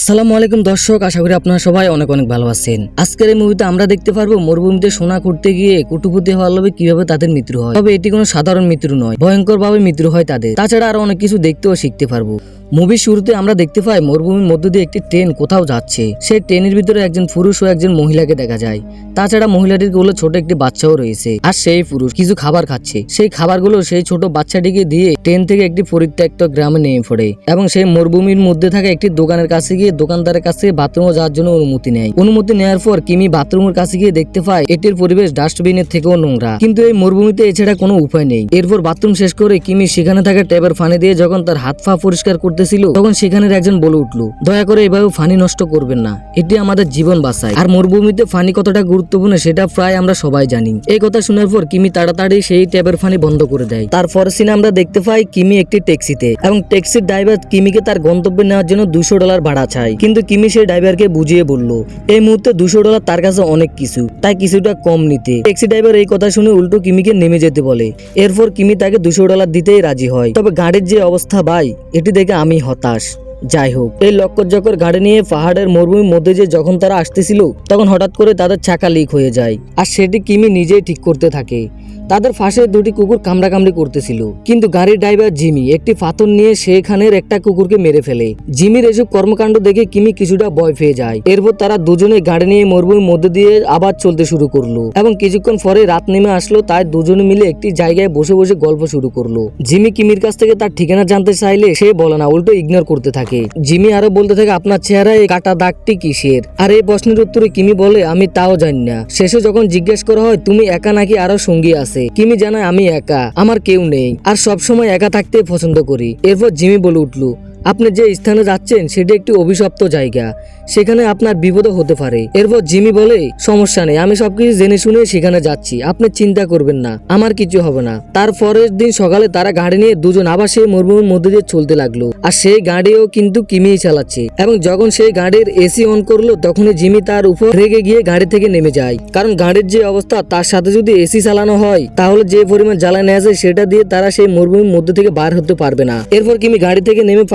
আসসালামু আলাইকুম দর্শক, আশা করি আপনারা সবাই অনেক অনেক ভালো আছেন। আজকের এই মুভিতে আমরা দেখতে পারবো মরুভূমিতে সোনা করতে গিয়ে কোটিপতি হওয়ার লোভে কিভাবে তাদের মৃত্যু হয়। তবে এটি কোনো সাধারণ মৃত্যু নয়, ভয়ঙ্কর ভাবে মৃত্যু হয় তাদের। তাছাড়া আরো অনেক কিছু দেখতে ও শিখতে পারবো। মুভির শুরুতে আমরা দেখতে পাই মরুভূমির মধ্য দিয়ে একটি ট্রেন কোথাও যাচ্ছে। সেই ট্রেনের ভিতরে একজন পুরুষ ও একজন মহিলাকে দেখা যায়। তাছাড়া মহিলাটির কোলে ছোট একটি বাচ্চাও রয়েছে। আর সেই পুরুষ কিছু খাবার খাচ্ছে। সেই খাবারগুলো সেই ছোট বাচ্চাটিকে দিয়ে ট্রেন থেকে একটি পরিত্যক্ত গ্রামে নেমে পড়ে এবং সেই মরুভূমির মধ্যে থাকা একটি দোকানের কাছে গিয়ে দোকানদারের কাছে বাথরুমে যাওয়ার জন্য অনুমতি নেয়। অনুমতি নেওয়ার পর কিমি বাথরুমের কাছে গিয়ে দেখতে পায় এটির পরিবেশ ডাস্টবিনের থেকেও নোংরা। কিন্তু এই মরুভূমিতে এছাড়া কোনো উপায় নেই। এরপর বাথরুম শেষ করে কিমি সেখানে থাকা ট্যাপের পানি দিয়ে যখন তার হাত পা পরিষ্কার করতেছিল তখন সেখানের একজন বলে উঠলো, দয়া করে এভাবে পানি নষ্ট করবেন না, এটি আমাদের জীবন বাঁচায়। আর মরুভূমিতে পানি কতটা গুরুত্বপূর্ণ সেটা প্রায় আমরা সবাই জানি। এই কথা শোনার পর কিমি তাড়াতাড়ি সেই ট্যাপের পানি বন্ধ করে দেয়। তারপর সিনে আমরা দেখতে পাই কিমি একটি ট্যাক্সিতে এবং ট্যাক্সির ড্রাইভার কিমিকে তার গন্তব্যে নেওয়ার জন্য $200 ভাড়া চায়। কিন্তু কিমি সেই ড্রাইভারকে বুঝিয়ে বলল এই মুহূর্তে $200 তার কাছে অনেক কিছু, তাই কিছুটা কম নিতে। ট্যাক্সি ড্রাইভার এই কথা শুনে উল্টো কিমিকে নেমে যেতে বলে। এরপর কিমি তাকে $200 দিতেই রাজি হয়। তবে গাড়ির যে অবস্থা ভাই, এটি দেখে আমি হতাশ। যাই হোক, এই লক্কর গাড়ি নিয়ে পাহাড়ের মরুভূমির মধ্যে যে যখন তারা আসতেছিল তখন হঠাৎ করে তাদের চাকা লিক হয়ে যায় আর সেটি কিমি নিজেই ঠিক করতে থাকে। তাদের পাশে দুটি কুকুর কামড়াকামড়ি করতেছিল, কিন্তু গাড়ির ড্রাইভার জিমি একটি পাথর নিয়ে সেখানের একটা কুকুরকে মেরে ফেলে। জিমির এসব কর্মকাণ্ড দেখে কিমি কিছুটা ভয় পেয়ে যায়। এরপর তারা দুজনে গাড়ি নিয়ে মরুভূমির মধ্যে দিয়ে আবার চলতে শুরু করলো এবং কিছুক্ষণ পরে রাত নেমে আসলো। তাই দুজনে মিলে একটি জায়গায় বসে বসে গল্প শুরু করলো। জিমি কিমির কাছ থেকে তার ঠিকানা জানতে চাইলে সে বলে না, উল্টো ইগনোর করতে থাকে। জিমি আরো বলতে থাকে, আপনার চেহারায় এই কাটা দাগটি কিসের? আর এই প্রশ্নের উত্তরে কিমি বলে, আমি তাও জানি না। শেষে যখন জিজ্ঞেস করা হয় তুমি একা নাকি আরো সঙ্গী আছে, কিমি জানায় আমি একা, আমার কেউ নেই আর সব সময় একা থাকতে পছন্দ করি। এরপর জিমি বলে উঠলো, আপনি যে স্থানে যাচ্ছেন সেটি একটি অভিশপ্ত জায়গা, সেখানে আপনার বিপদ হতে পারে। এরপর জিমি বলে, সমস্যা নেই, আমি সবকিছু জেনে শুনে সেখানে যাচ্ছি, আপনি চিন্তা করবেন না, আমার কিছু হবে না। তার পরের দিন সকালে তারা গাড়ি নিয়ে দুজন আবার সেই মরুভূমির মধ্যে দিয়ে চলতে লাগলো। আর সেই গাড়িও কিন্তু কিমিই চালাচ্ছে এবং যখন সেই গাড়ির এসি অন করলো তখনই জিমি তার উপর রেগে গিয়ে গাড়ি থেকে নেমে যায়। কারণ গাড়ির যে অবস্থা তার সাথে যদি এসি চালানো হয় তাহলে যে পরিমাণ জ্বালানি আছে সেটা দিয়ে তারা সেই মরুভূমির মধ্যে থেকে বার হতে পারবে না। এরপর কিমি গাড়ি থেকে নেমে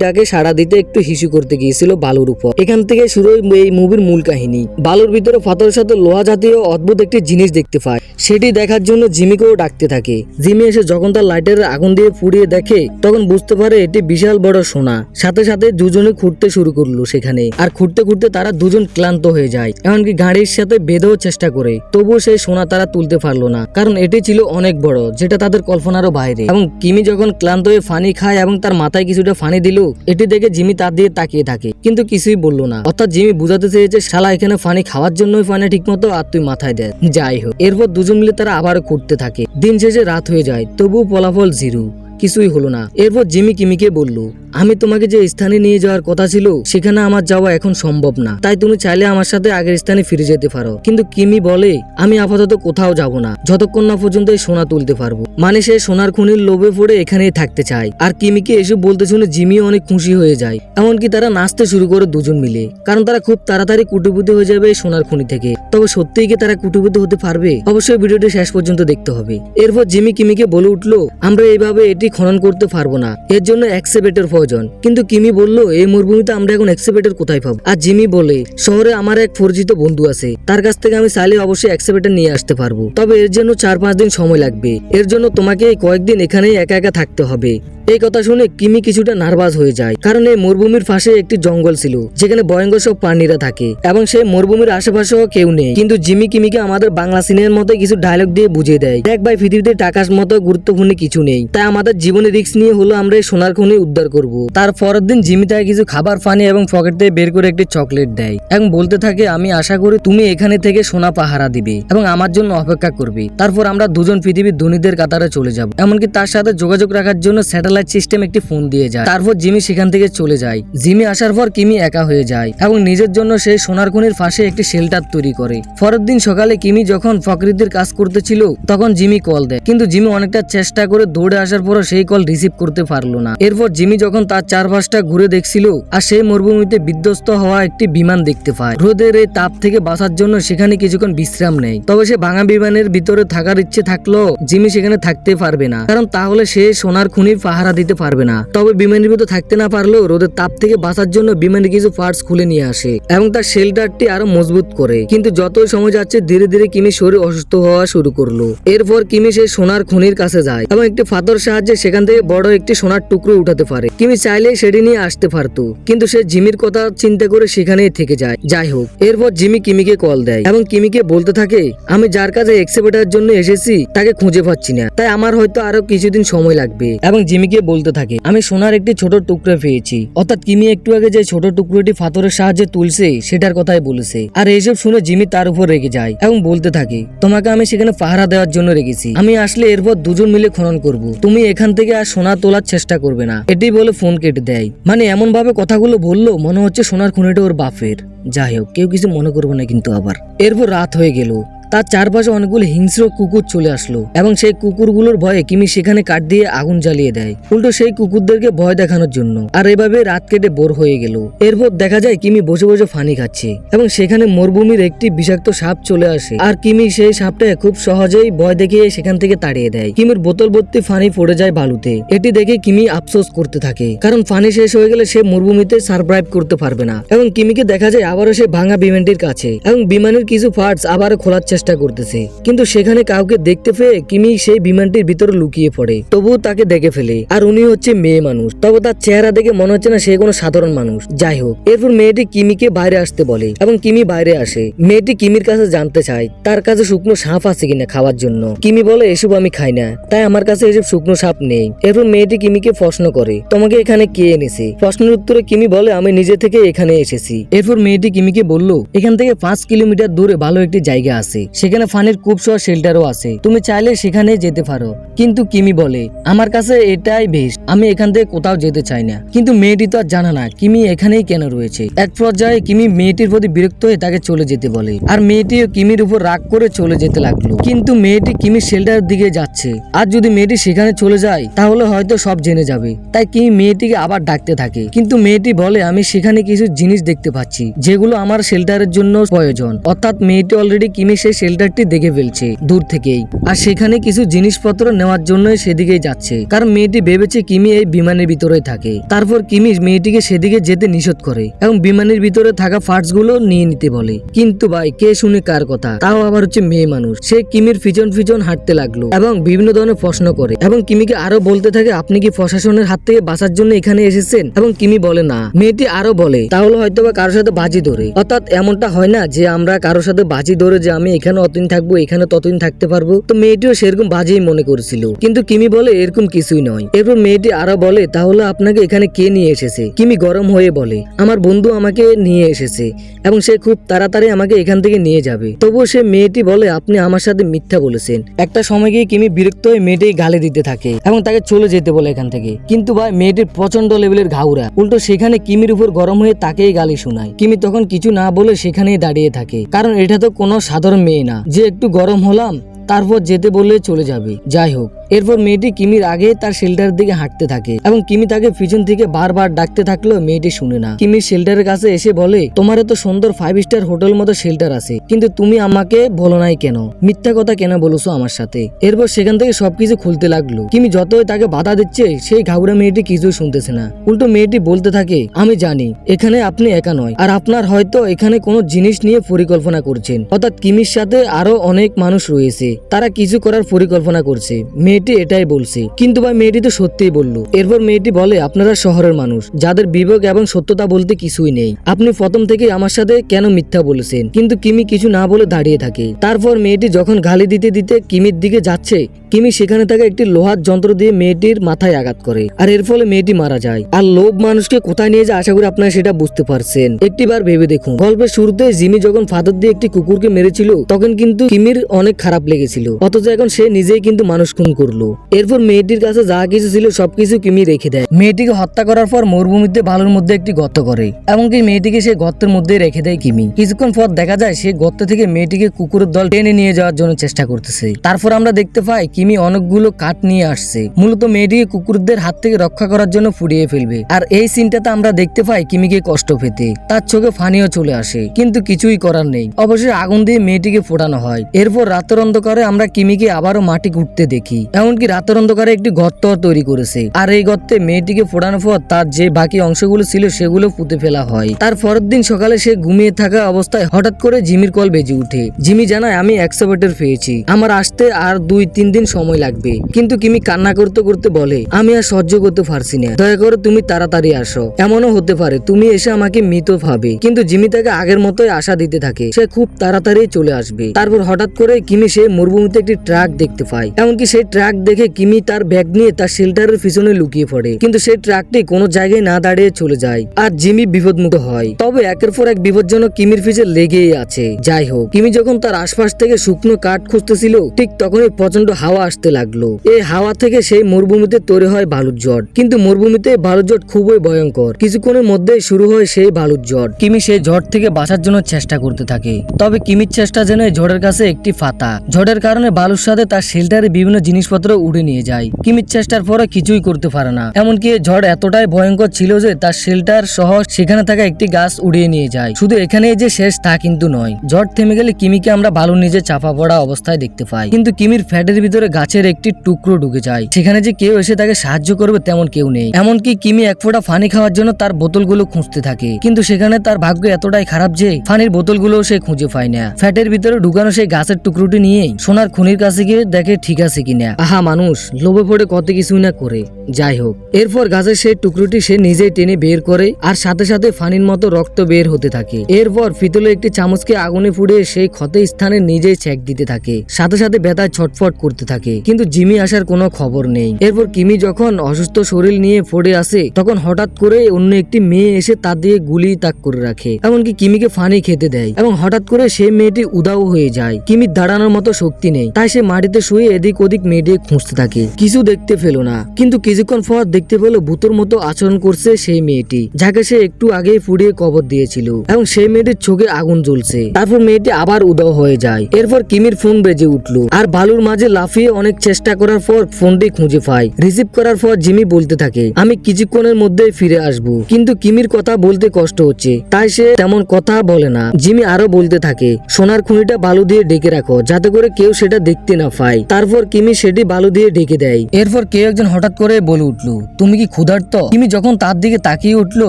ডাকে সাড়া দিতে একটু হিসু করতে গিয়েছিল বালুর উপর। এখান থেকে শুরু এই মুভির মূল কাহিনী। বালুর ভিতরে পাথরের সাথে লোহা জাতীয় অদ্ভুত একটি জিনিস দেখতে পায়। সেটি দেখার জন্য জিমিকেও ডাকতে থাকে। জিমি এসে যখন তার লাইটের আগুন দিয়ে পুড়িয়ে দেখে তখন বুঝতে পারে এটি বিশাল বড় সোনা। সাথে সাথে দুজনে খুঁড়তে শুরু করলো সেখানে। আর খুঁড়তে খুঁড়তে তারা দুজন ক্লান্ত হয়ে যায়, এমনকি গাড়ির সাথে বেঁধেও চেষ্টা করে। তবুও সেই সোনা তারা তুলতে পারলো না, কারণ এটি ছিল অনেক বড়, যেটা তাদের কল্পনারও বাইরে। এবং কিমি যখন ক্লান্ত হয়ে ফানি খায় এবং তার মাথায় কিছুটা ফানি দিল, এটি দেখে জিমি তার দিয়ে তাকিয়ে থাকে কিন্তু কিছুই বললো না। অর্থাৎ জিমি বুঝাতে চেয়েছে, শালা এখানে পানি খাওয়ার জন্যই পানি ঠিক মতো আর তুই মাথায় দেয়। যাই হোক, এরপর দুজন মিলে তারা আবারও করতে থাকে। দিন শেষে রাত হয়ে যায়, তবুও ফলাফল জিরো, কিছুই হলো না। এরপর জিমি কিমিকে বলল, আমি তোমাকে যে স্থানে নিয়ে যাওয়ার কথা ছিল সেখানে আমার যাওয়া এখন সম্ভব না, তাই তুমি চাইলে আমার সাথে আগের স্থানে ফিরে যেতে পারো। কিন্তু কিমি বলে, আমি আপাতত কোথাও যাব না যতক্ষণ না পর্যন্ত এই সোনা তুলতে পারবো। মানে সে সোনার খনির লোভে পড়ে এখানেই থাকতে চায়। আর কিমিকে এসব বলতে শুনে জিমি অনেক খুশি হয়ে যায়। এমনকি তারা নাচতে শুরু করে দুজন মিলে, কারণ তারা খুব তাড়াতাড়ি কোটিপতি হয়ে যাবে এই সোনার খনি থেকে। তবে সত্যিই কি তারা কোটিপতি হতে পারবে? অবশ্যই ভিডিওটি শেষ পর্যন্ত দেখতে হবে। এরপর জিমি কিমিকে বলে উঠলো, আমরা এইভাবে এটি খনন করতে পারবো না, এর জন্য এক্সকেভেটর প্রয়োজন। কিন্তু কিমি বলল, এই মরুভূমিতে আমরা এখন এক্সকেভেটর কোথায় পাবো? আর জিমি বলে, শহরে আমার এক পরিচিত বন্ধু আছে, তার কাছ থেকে আমি চাইলে অবশ্যই এক্সকেভেটর নিয়ে আসতে পারবো। তবে এর জন্য 4-5 দিন সময় লাগবে। এর জন্য তোমাকে কয়েকদিন এখানেই একা একা থাকতে হবে। এই কথা শুনে কিমি কিছুটা নার্ভাস হয়ে যায়, কারণ এই মরুভূমির পাশে একটি জঙ্গল ছিল যেখানে ভয়ঙ্কর সব প্রাণীরা থাকে এবং সেই মরুভূমির আশেপাশেও কেউ নেই। কিন্তু জিমি কিমিকে আমাদের বাংলা সিনেমার মতো কিছু ডায়লগ দিয়ে বুঝিয়ে দেয়, দেখ ভাই, পৃথিবীতে টাকার মতো গুরুত্বপূর্ণ কিছু নেই, তাই আমাদের জীবনে রিস্ক নিয়ে হলো আমরা এই সোনার খনি উদ্ধার করব। তার পরের দিন জিমি তাকে কিছু খাবার পানি এবং পকেট থেকে বের করে একটি চকলেট দেয় এবং বলতে থাকে, আমি আশা করি তুমি এখানে থেকে সোনা পাহারা দিবে এবং আমার জন্য অপেক্ষা করবে। তারপর আমরা দুজন পৃথিবীর ধনীদের কাতারে চলে যাব। এমনকি তার সাথে যোগাযোগ রাখার জন্য স্যাটেলাইট সিস্টেম একটি ফোন দিয়ে যায়। তারপর জিমি সেখান থেকে চলে যায়। জিমি আসার পর কিমি একা হয়ে যায় এবং নিজের জন্য সেই সোনার খনির পাশে একটি শেল্টার তৈরি করে। পরের দিন সকালে কিমি যখন প্রকৃতির কাজ করতেছিল তখন জিমি কল দেয়, কিন্তু জিমি অনেকটা চেষ্টা করে দৌড়ে আসার পরও সেই কল রিসিভ করতে পারলো না। এরপর জিমি যখন তার চারপাশটা ঘুরে দেখছিল আর সেই মরুভূমিতে বিধ্বস্ত হওয়া একটি বিমান দেখতে পায়। রোদের এই তাপ থেকে বাঁচার জন্য সেখানে কিছুক্ষণ বিশ্রাম নেয়। তবে সে ভাঙা বিমানের ভিতরে থাকার ইচ্ছে থাকলেও জিমি সেখানে থাকতে পারবে না, কারণ তাহলে সে সোনার খনির পাহাড় পাহারা দিতে পারবে না। তবে বিমানের ভিতর থাকতে না পারলেও রোদের তাপ থেকে বাঁচার জন্য বিমানে কিছু পার্টস খুলে নিয়ে আসে এবং তার শেল্টারটি আরো মজবুত করে। কিন্তু যতই সময় যাচ্ছে ধীরে ধীরে কিমির শরীর অসুস্থ হওয়া শুরু করলো। এরপর কিমি সেই সোনার খনির কাছে যায় এবং একটি ফাতর সাহায্যে সেখান থেকে বড় একটি সোনার টুকরো উঠাতে পারে। কিমি চাইলেই সেটি নিয়ে আসতে পারতো, কিন্তু সে জিমির কথা চিন্তা করে সেখানেই থেকে যায়। যাই হোক, এরপর জিমি কিমিকে কল দেয় এবং কিমিকে বলতে থাকে, আমি যার কাছে এক্সেপেটার জন্য এসেছি তাকে খুঁজে পাচ্ছি না, তাই আমার হয়তো আরো কিছুদিন সময় লাগবে। এবং জিমিকে বলতে থাকে, আমি সোনার একটি ছোট টুকরো পেয়েছি। অর্থাৎ কিমি একটু আগে যে ছোট টুকরোটি ফাতরের সাহায্যে তুলছে সেটার কথাই বলেছে। আর এইসব শুনে জিমি তার উপর রেগে যায় এবং বলতে থাকে, তোমাকে আমি সেখানে পাহারা দেওয়ার জন্য রেখেছি, আমি আসলে এরপর দুজন মিলে খনন করব, তুমি এখান থেকে আর সোনা তোলার চেষ্টা করবে না। এটি বলে ফোন কেটে দেয়। মানে এমন ভাবে কথাগুলো বললো মনে হচ্ছে সোনার খনিটা ওর বাপের। যাই হোক, কেউ কিছু মনে করবে না কিন্তু আবার। এরপর রাত হয়ে গেল, তার চারপাশে অনেকগুলো হিংস্র কুকুর চলে আসলো এবং সেই কুকুরগুলোর ভয়ে কিমি সেখানে কাঠ দিয়ে আগুন জ্বালিয়ে দেয়, উল্টো সেই কুকুরদেরকে ভয় দেখানোর জন্য। আর এভাবে রাত কেটে বোর হয়ে গেল। এরপর দেখা যায় কিমি বসে বসে পানি খাচ্ছে এবং সেখানে মরুভূমির একটি বিষাক্ত সাপ চলে আসে। আর কিমি সেই সাপটা খুব সহজেই ভয় দেখিয়ে সেখান থেকে তাড়িয়ে দেয়। কিমির বোতল ভর্তি পানি পড়ে যায় বালুতে। এটি দেখে কিমি আফসোস করতে থাকে, কারণ পানি শেষ হয়ে গেলে সে মরুভূমিতে সারভাইভ করতে পারবে না। এবং কিমিকে দেখা যায় আবারও সে ভাঙা বিমানটির কাছে এবং বিমানের কিছু পার্টস আবারও খোলার চেষ্টা করতেছে, কিন্তু সেখানে কাউকে দেখতে পেয়ে কিমি সেই বিমানটির ভিতরে লুকিয়ে পড়ে। তবুও তাকে দেখে ফেলে। আর উনি হচ্ছে মেয়ে মানুষ, তবে তার চেহারা দেখে মনে হচ্ছে না সে কোনো সাধারণ মানুষ। যাই হোক, এরপর মেয়েটি কিমিকে বাইরে আসতে বলে এবং কিমি বাইরে আসে। মেয়েটি কিমির কাছে জানতে চায় তার কাছে শুকনো সাপ আছে কিনা খাওয়ার জন্য। কিমি বলে, এসব আমি খাই না, তাই আমার কাছে এসব শুকনো সাপ নেই। এরপর মেয়েটি কিমিকে প্রশ্ন করে, তোমাকে এখানে কে এনেছে? প্রশ্নের উত্তরে কিমি বলে, আমি নিজে থেকে এখানে এসেছি। এরপর মেয়েটি কিমিকে বলল, এখান থেকে 5 কিলোমিটার দূরে ভালো একটি জায়গা আছে, সেখানে ফানির খুব সহ শেল্টারও আছে, তুমি চাইলে সেখানে যেতে পারো। কিন্তু কিমি বলে, আমার কাছে এটাই বেস্ট, আমি এখান থেকে কোথাও যেতে চাই না। কিন্তু মেয়েটি তো আর জানা না কিমি এখানেই কেন রয়েছে। এক পর্যায়ে কিমি মেয়েটির প্রতি বিরক্ত হয়ে তাকে চলে যেতে বলে আর মেয়েটিও কিমির উপর রাগ করে চলে যেতে লাগলো। কিন্তু মেয়েটি কিমির শেল্টারের দিকে যাচ্ছে, আর যদি মেয়েটি সেখানে চলে যায় তাহলে হয়তো সব জেনে যাবে। তাই কিমি মেয়েটিকে আবার ডাকতে থাকে, কিন্তু মেয়েটি বলে, আমি সেখানে কিছু জিনিস দেখতে পাচ্ছি যেগুলো আমার শেল্টারের জন্য প্রয়োজন। অর্থাৎ মেয়েটি অলরেডি কিমি সেই শেল্টারটি দেখে ফেলছে দূর থেকেই, আর সেখানে কিছু জিনিসপত্র নেওয়ার জন্য সেদিকেই যাচ্ছে, কারণ মেয়েটি ভেবেছে কিমি এই বিমানের ভিতরেই থাকে। তারপর কিমি মেয়েটিকে সেদিকে যেতে নিষেধ করে এবং বিমানের ভিতরে থাকা পার্টস গুলো নিয়ে নিতে বলে। কিন্তু ভাই, কে শুনে কার কথা? তাও আবার হচ্ছে মেয়ে মানুষ। সে কিমির পিছন পিছন হাঁটতে লাগলো এবং বিভিন্ন ধরনের প্রশ্ন করে এবং কিমিকে আরো বলতে থাকে, আপনি কি প্রশাসনের হাত থেকে বাঁচার জন্য এখানে এসেছেন? এবং কিমি বলে না। মেয়েটি আরো বলে, তাহলে হয়তো বা কারোর সাথে বাজি ধরে। অর্থাৎ এমনটা হয় না যে আমরা কারোর সাথে বাজি ধরে যে আমি এখানে অতদিন থাকবো, এখানে ততদিন থাকতে পারবো। তো মেয়েটিও সেরকম বাজিই মনে করেছিল, কিন্তু কিমি বলে এরকম কিছুই নয়। এরপর মেয়েটি আরো বলে, তাহলে আপনাকে এখানে কে নিয়ে এসেছে? কিমি গরম হয়ে বলে, আমার বন্ধু আমাকে নিয়ে এসেছে এবং সে খুব তাড়াতাড়ি আমাকে এখান থেকে নিয়ে যাবে। তবুও সে মেয়েটি বলে, আপনি আমার সাথে মিথ্যা বলেছেন। একটা সময় গিয়ে কিমি বিরক্ত হয়ে মেয়েটি গালি দিতে থাকে এবং তাকে চলে যেতে বলে এখান থেকে। কিন্তু ভাই, মেয়েটির প্রচন্ড লেভেলের ঘাউরা, উল্টো সেখানে কিমির উপর গরম হয়ে তাকেই গালি শোনায়। কিমি তখন কিছু না বলে সেখানেই দাঁড়িয়ে থাকে, কারণ এটা তো কোনো সাধারণ মেয়ে না যে একটু গরম হলাম তারপর যেতে বললে চলে যাবে। যাই হোক, এরপর মেয়েটি কিমির আগে তার শেল্টারের দিকে হাঁটতে থাকে এবং কিমি তাকে পিছন থেকে বারবার ডাকতে থাকলেও মেয়েটি শুনে না। কিমির শেল্টারের কাছে এসে বলে, তোমার এত সুন্দর 5 স্টার হোটেল মতো শেল্টার আছে, কিন্তু তুমি আমাকে বলো নাই কেন? মিথ্যা কথা কেন বলেছো আমার সাথে? এরপর সেখান থেকে সবকিছু খুলতে লাগলো। কিমি যতই তাকে বাধা দিচ্ছে সেই ঘাউড়া মেয়েটি কিছুই শুনতেছে না। উল্টো মেয়েটি বলতে থাকে, আমি জানি এখানে আপনি একা নয়, আর আপনার হয়তো এখানে কোনো জিনিস নিয়ে পরিকল্পনা করছেন। অর্থাৎ কিমির সাথে আরো অনেক মানুষ রয়েছে, তারা কিছু করার পরিকল্পনা করছে। মেয়েটি এটাই বলছে, কিন্তু ভাই মেয়েটি তো সত্যিই বলল। এরপর মেয়েটি বলে, আপনারা শহরের মানুষ যাদের বিবেক এবং সত্যতা বলতে কিছুই নেই, আপনি প্রথম থেকে আমার সাথে কেন মিথ্যা বলেছেন? কিন্তু কিমি কিছু না বলে দাঁড়িয়ে থাকে। তারপর মেয়েটি যখন গালি দিতে দিতে কিমির দিকে যাচ্ছে, কিমি সেখানে থাকা একটি লোহার যন্ত্র দিয়ে মেয়েটির মাথায় আঘাত করে, আর এর ফলে মেয়েটি মারা যায়। আর লোভ মানুষকে কোথায় নিয়ে যায় আশা করি আপনারা সেটা বুঝতে পারছেন। একটিবার ভেবে দেখুন, গল্পের শুরুতে জিমি যখন ফাদার দিয়ে একটি কুকুরকে মেরেছিল তখন কিন্তু কিমির অনেক খারাপ লেগেছিল, অথচ এখন সে নিজেই কিন্তু মানুষ খুন করলো। এরপর মেয়েটির কাছে যা কিছু ছিল সবকিছু কিমি রেখে দেয়। মেয়েটিকে হত্যা করার পর মরুভূমিতে বালুর মধ্যে একটি গর্ত করে এবং কি মেয়েটিকে সেই গর্তের মধ্যে রেখে দেয় কিমি। কিছুক্ষণ পর দেখা যায় সে গর্ত থেকে মেয়েটিকে কুকুরের দল টেনে নিয়ে যাওয়ার জন্য চেষ্টা করতেছে। তারপর আমরা দেখতে পাই কিমি অনেকগুলো কাঠ নিয়ে আসছে, মূলত মেয়েটিকে কুকুরদের হাত থেকে রক্ষা করার জন্য পুড়িয়ে ফেলবে। আর এই সিনটাতে আমরা দেখতে পাই কিমিকে কষ্ট পেতে, তার চোখে পানিও চলে আসে, কিন্তু কিছুই করার নেই। অবশ্যই আগুন দিয়ে মেয়েটিকে ফোটানো হয়। এরপর রাতের অন্ধকারে আমরা কিমিকে আবারও মাটি কুটতে দেখি এমনকি রাতের অন্ধকারে একটি গর্ত তৈরি করেছে। আর এই গর্তে মেয়েটিকে ফোড়ানোর পর তার যে বাকি অংশগুলো ছিল সেগুলো পুঁতে ফেলা হয়। তার পরের দিন সকালে সে ঘুমিয়ে থাকা অবস্থায় হঠাৎ করে জিমির কল বেজে উঠে। জিমি জানায়, আমি এক্সোভেটর পেয়েছি, আমার আসতে আর 2-3 দিন সময় লাগবে। কিন্তু কিমি কান্না করতে করতে বলে, আমি আর সহ্য করতে পারছি না, দয়া করে তুমি তাড়াতাড়ি আসো। এমনও হতে পারে তুমি এসে আমাকে মৃত ভাবে। কিন্তু জিমি তাকে আগের মতোই আশা দিতে থাকে, সে খুব তাড়াতাড়ি চলে আসবে। তারপর হঠাৎ করে কিমি সে মরুভূমিতে একটি ট্রাক দেখতে পায়। এমনকি সেই ট্রাক দেখে কিমি তার ব্যাগ নিয়ে তার শেল্টারের পিছনে লুকিয়ে পড়ে। কিন্তু সেই ট্রাকটি কোনো জায়গায় না দাঁড়িয়ে চলে যায় আর জিমি বিপদমুক্ত হয়। তবে একের পর এক বিপজ্জনক কিমির পিছে লেগেই আছে। যাই হোক, কিমি যখন তার আশপাশ থেকে শুকনো কাঠ খুঁজতেছিল ঠিক তখনই প্রচন্ড হাওয়া আসতে লাগলো। এই হাওয়া থেকে সেই মরুভূমিতে তৈরি হয় বালুর ঝড়। কিন্তু মরুভূমিতে বালুর ঝড় খুবই ভয়ঙ্কর। কিছুক্ষণের মধ্যেই শুরু হয় সেই বালুর ঝড়। কিমি সেই ঝড় থেকে বাঁচার জন্য চেষ্টা করতে থাকে। তবে কিমির চেষ্টা যেন ঝড়ের কাছে একটি ফাতা। ঝড়ের কারণে বালুর সাথে তার শেল্টারে বিভিন্ন জিনিসপত্র উড়ে নিয়ে যায়। কিমির চেষ্টার পরে কিছুই করতে পারে না। এমনকি ঝড় এতটাই ভয়ঙ্কর ছিল যে তার শেল্টার সহ সেখানে থাকা একটি গাছ উড়িয়ে নিয়ে যায়। শুধু এখানেই যে শেষ তা কিন্তু নয়। ঝড় থেমে গেলে কিমিকে আমরা বালুর নিচে চাপা পড়া অবস্থায় দেখতে পাই। কিন্তু কিমির ফ্যাটের ভিতরে গাছের একটি টুকরো ঢুকে যায়। সেখানে যে কেউ এসে তাকে সাহায্য করবে তেমন কেউ নেই। এমনকি কিমি এক ফোঁটা পানি খাওয়ার জন্য তার বোতলগুলো খুঁজতে থাকে। কিন্তু সেখানে তার ভাগ্য এতটাই খারাপ যে পানির বোতলগুলো সে খুঁজে পায় না। ফ্যাটের ভিতরে ঢুকানো সেই গাছের টুকরোটি নিয়ে সোনার খনির কাছে গিয়ে দেখে ঠিক আছে কিনা। আহা, মানুষ লোভে পড়ে কত কিছুই না করে। যাই হোক, এরপর গাছের সেই টুকরোটি সে নিজেই টেনে বের করে আর সাথে সাথে পানির মতো রক্ত বের হতে থাকে। এরপর পিতলে একটি চামচকে আগুনে পুড়িয়ে সেই ক্ষত স্থানে নিজেই ছেঁক দিতে থাকে। সাথে সাথে ব্যথায় ছটফট করতে থাকে। কিন্তু জিমি আসার কোনো খবর নেই। এরপর কিমি যখন অসুস্থ শরীর নিয়ে পড়ে আসে তখন হঠাৎ করে অন্য একটি মেয়ে এসে তার দিয়ে গুলি তাক করে রাখে। এমনকি কিমিকে পানি খেতে দেয় এবং হঠাৎ করে সেই মেয়েটি উদাও হয়ে যায়। কিমির দাঁড়ানোর মতো শক্তি নেই, তাই সে মাটিতে শুয়ে এদিক ওদিক মেয়েটিকে খুঁজতে থাকে। কিছু দেখতে পেল না, কিন্তু কিছুক্ষণ পর দেখতে পেল ভূতের মতো আচরণ করছে সেই মেয়েটি, যাকে সে একটু আগেই পুড়িয়ে কবর দিয়েছিল এবং সেই মেয়েটির চোখে আগুন জ্বলছে। তারপর মেয়েটি আবার উদাও হয়ে যায়। এরপর কিমির ফোন বেজে উঠলো আর বালুর মাঝে লাফিয়ে অনেক চেষ্টা করার পর ফোনটি খুঁজে পায়। রিসিভ করার পর জিমি বলতে থাকে, আমি কিছুক্ষণের মধ্যেই ফিরে আসবো। কিন্তু কিমির কথা বলতে কষ্ট হচ্ছে, তাই সে তেমন কথা বলে না। জিমি আরো বলতে থাকে, সোনার খনিটা বালু দিয়ে ঢেকে রাখো যাতে করে কেউ সেটা দেখতে না পায়। তারপর কিমি সেটি বালু দিয়ে ঢেকে দেয়। এরপর কেউ একজন হঠাৎ করে বলে উঠলো, তুমি কি ক্ষুধার্ত? কিমি যখন তার দিকে তাকিয়ে উঠলো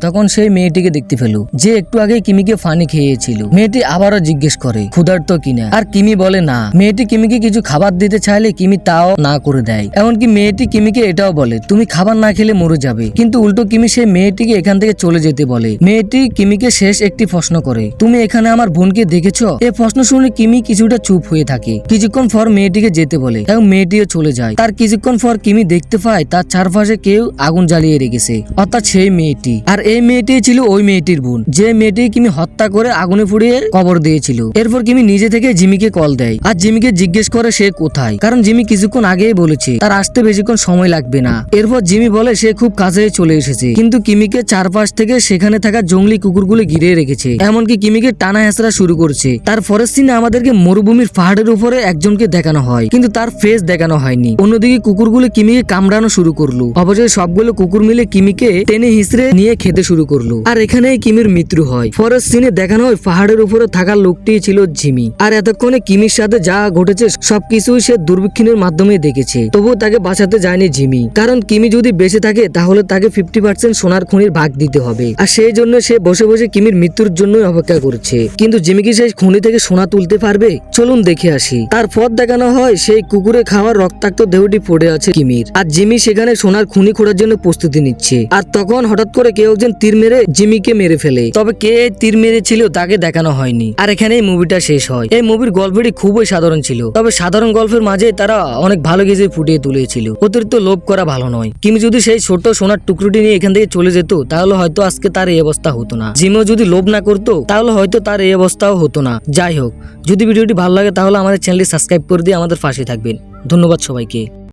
তখন সেই মেয়েটিকে দেখতে পেল যে একটু আগে কিমিকে পানি খেয়েছিল। মেয়েটি আবারও জিজ্ঞেস করে ক্ষুধার্ত কিনা, আর কিমি বলে না। মেয়েটি কিমিকে কিছু খাবার দিতে চাইলে কিমি তাও না করে দেয়। এমনকি মেয়েটি কিমিকে এটাও বলে, তুমি খাবার না খেলে মরে যাবে। কিন্তু উল্টো কিমি সেই মেয়েটিকে এখান থেকে চলে যেতে বলে। মেয়েটি কিমিকে শেষ একটি প্রশ্ন করে, তুমি এখানে আমার বোনকে দেখেছো? এই প্রশ্ন শুনে কিমি কিছুটা চুপ হয়ে থাকে। কিছুক্ষণ পর মেয়েটিকে যেতে বলে এবং মেয়েটিও চলে যায়। তার কিছুক্ষণ পর কিমি দেখতে পায় তার চারপাশে কেউ আগুন জ্বালিয়ে রেখেছে, অর্থাৎ সেই মেয়েটি। আর এই মেয়েটি ছিল ওই মেয়েটির বোন, যে মেয়েটি কিমি হত্যা করে আগুনে পুড়িয়ে কবর দিয়েছিল। এরপর কিমি নিজে থেকে জিমিকে কল দেয় আর জিমিকে জিজ্ঞেস করে সে কোথায়, কারণ জিমি কিছুক্ষণ আগেই বলেছে তার আসতে বেশিক্ষণ সময় লাগবে না। এরপর জিমি বলে সে খুব কাছে চলে এসেছে, কিন্তু কিমিকে চারপাশ থেকে সেখানে থাকা জঙ্গলি কুকুরগুলো ঘিরে রেখেছে। এমনকি কিমিকে টানা হেঁচড়া শুরু করছে। তার পরের সিনে আমাদেরকে মরুভূমির পাহাড়ের উপরে একজনকে দেখানো হয়, কিন্তু তার ফেস দেখানো হয়নি। অন্যদিকে কুকুরগুলো কিমিকে কামড়ানো শুরু করলো। অবশেষে সবগুলো কুকুর মিলে কিমিকে টেনে হিঁচড়ে নিয়ে খেতে শুরু করলো। আর এখানেই কিমির মৃত্যু হয়। পরের সিনে দেখানো হয় পাহাড়ের উপরে থাকা লোকটি ছিল জিমি। আর এতক্ষণে কিমির সাথে যা ঘটেছে সবকিছুই সে দূরবীক্ষণের মাধ্যমে দেখেছে। তবুও তাকে বাঁচাতে যায়নি জিমি, কারণ কিমি যদি বেঁচে থাকে তাহলে তাকে 50% সোনার খনির ভাগ দিতে হবে। আর সেই জন্য সে বসে বসে কিমির মৃত্যুর জন্য অপেক্ষা করছে। কিন্তু জিমি কি সেই খনি থেকে সোনা তুলতে পারবে? চলুন দেখে আসি। তারপর দেখানো হয় সেই কুকুরে খাওয়ার রক্তাক্ত দেহটি পড়ে আছে কিমির, আর জিমি সেখানে সোনার খনি খোঁড়ার জন্য প্রস্তুতি নিচ্ছে। আর তখন হঠাৎ করে কেউ একজন তীর মেরে জিমিকে মেরে ফেলে। তবে কে তীর মেরেছিল তাকে দেখানো হয়নি। আর এখানেই মুভিটা শেষ হয়। এই মুভির গল্পটি খুবই সাধারণ ছিল, তবে সাধারণ গল্পের মাঝে তারা অনেক ভালো কিছু ফুটিয়ে তুলেছিল। অতিরিক্ত লোভ করা ভালো নয়। কিমি যদি সেই ছোট সোনার টুকরোটি নিয়ে এখান থেকে চলে যেত তাহলে হয়তো আজকে তার এই অবস্থা হতো না। জিমিও যদি লোভ না করতো তাহলে হয়তো তার এই অবস্থাও হতো না। যাই হোক, যদি ভিডিওটি ভালো লাগে তাহলে আমাদের চ্যানেলটি সাবস্ক্রাইব করে দিয়ে আমাদের পাশে থাকবেন। ধন্যবাদ সবাইকে।